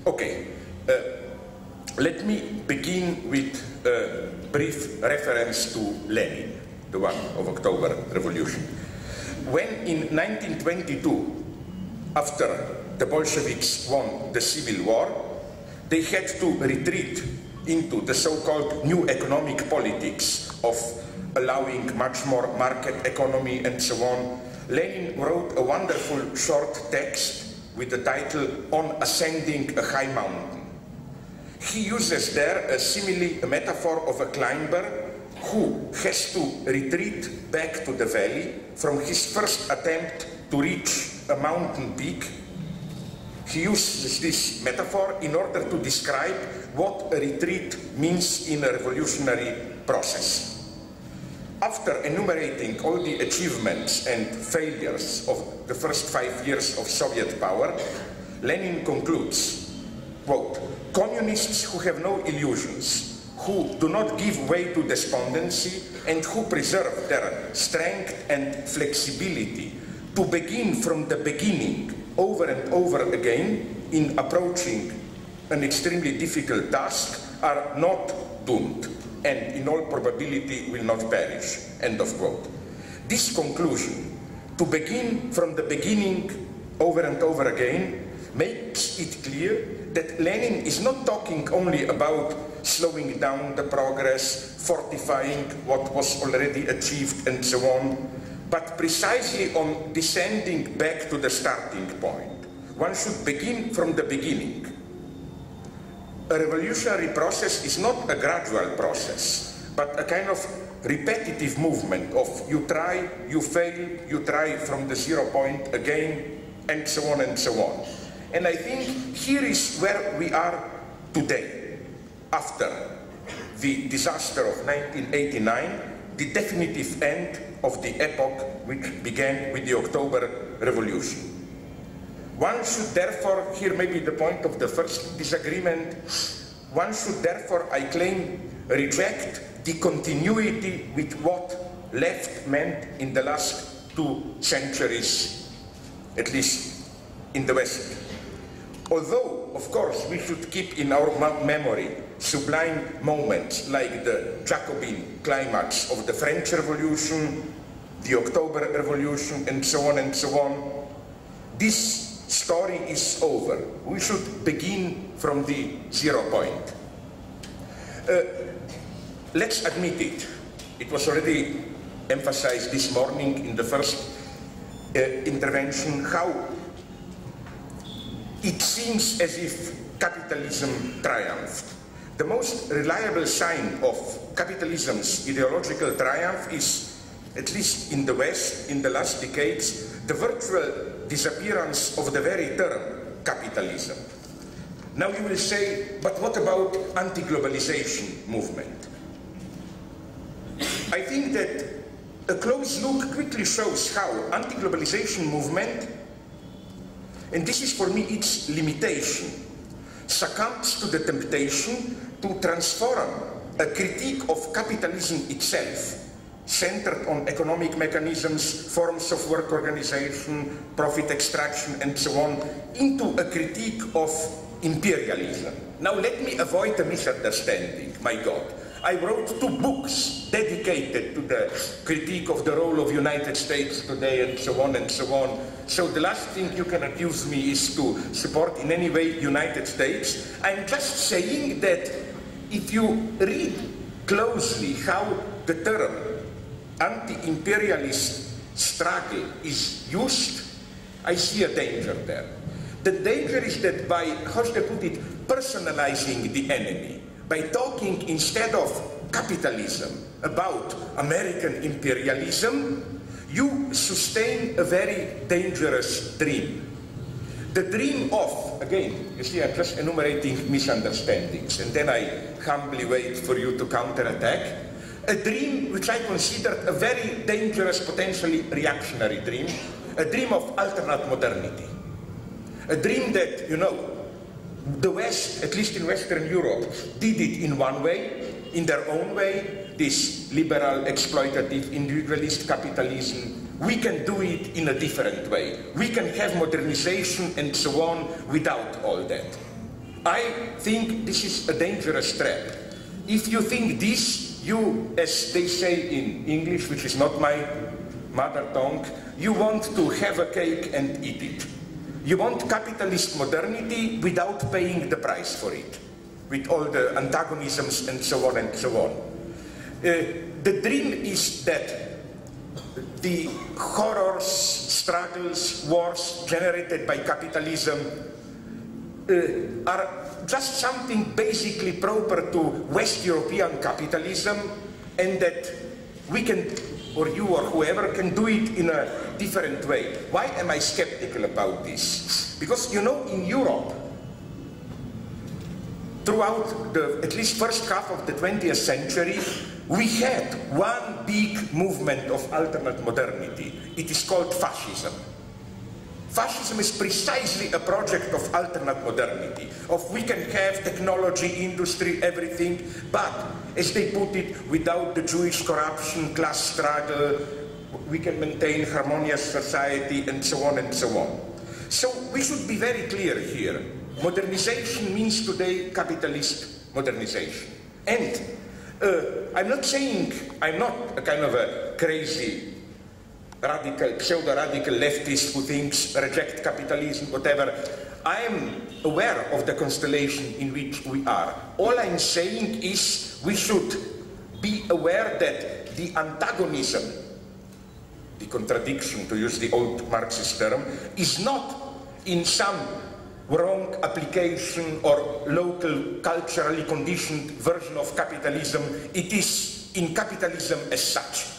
Okay, let me begin with a brief reference to Lenin, the one of October Revolution. When in 1922, after the Bolsheviks won the Civil War, they had to retreat into the so-called new economic politics of allowing much more market economy and so on. Lenin wrote a wonderful short text with the title On Ascending a High Mountain. He uses there a simile, a metaphor of a climber who has to retreat back to the valley from his first attempt to reach a mountain peak. He uses this metaphor in order to describe what a retreat means in a revolutionary process. After enumerating all the achievements and failures of the first 5 years of Soviet power, Lenin concludes, quote, "Communists who have no illusions, who do not give way to despondency, and who preserve their strength and flexibility to begin from the beginning over and over again in approaching an extremely difficult task are not doomed, and in all probability will not perish," end of quote. This conclusion, to begin from the beginning over and over again, makes it clear that Lenin is not talking only about slowing down the progress, fortifying what was already achieved and so on, but precisely on descending back to the starting point. One should begin from the beginning. A revolutionary process is not a gradual process, but a kind of repetitive movement of you try, you fail, you try from the 0 point again, and so on and so on. And I think here is where we are today, after the disaster of 1989, the definitive end of the epoch which began with the October Revolution. One should therefore, here may be the point of the first disagreement, one should therefore, I claim, reject the continuity with what left meant in the last 2 centuries, at least in the West. Although, of course, we should keep in our memory sublime moments like the Jacobin climax of the French Revolution, the October Revolution, and so on and so on, this story is over. We should begin from the 0 point. Let's admit it. It was already emphasized this morning in the first intervention how it seems as if capitalism triumphed. The most reliable sign of capitalism's ideological triumph is, at least in the West, in the last decades, the virtual disappearance of the very term capitalism. Now you will say, but what about anti-globalization movement? I think that a close look quickly shows how anti-globalization movement, and this is for me its limitation, succumbs to the temptation to transform a critique of capitalism itself, centered on economic mechanisms, forms of work organization, profit extraction, and so on, into a critique of imperialism. Now let me avoid a misunderstanding, my God. I wrote 2 books dedicated to the critique of the role of United States today, and so on and so on. So the last thing you can accuse me is to support in any way United States. I'm just saying that if you read closely how the term anti-imperialist struggle is used, I see a danger there. The danger is that by, how should I put it, personalizing the enemy, by talking instead of capitalism about American imperialism, you sustain a very dangerous dream. The dream of, again, you see, I'm just enumerating misunderstandings, and then I humbly wait for you to counterattack. A dream which I considered a very dangerous, potentially reactionary dream, a dream of alternate modernity. A dream that, you know, the West, at least in Western Europe, did it in one way, in their own way, this liberal, exploitative, individualist capitalism. We can do it in a different way. We can have modernization and so on without all that. I think this is a dangerous trap. If you think this, you, as they say in English, which is not my mother tongue, you want to have a cake and eat it. You want capitalist modernity without paying the price for it, with all the antagonisms and so on and so on. The dream is that the horrors, struggles, wars generated by capitalism are just something basically proper to West European capitalism, and that we can, or you or whoever, can do it in a different way. Why am I skeptical about this? Because, you know, in Europe, throughout the at least first half of the 20th century, we had one big movement of alternate modernity. It is called fascism. Fascism is precisely a project of alternate modernity, of we can have technology, industry, everything, but, as they put it, without the Jewish corruption, class struggle, we can maintain harmonious society, and so on and so on. So we should be very clear here. Modernization means today capitalist modernization. And I'm not saying, I'm not a kind of a crazy radical, pseudo-radical leftist who thinks reject capitalism, whatever. I am aware of the constellation in which we are. All I'm saying is we should be aware that the antagonism, the contradiction, to use the old Marxist term, is not in some wrong application or local, culturally conditioned version of capitalism. It is in capitalism as such.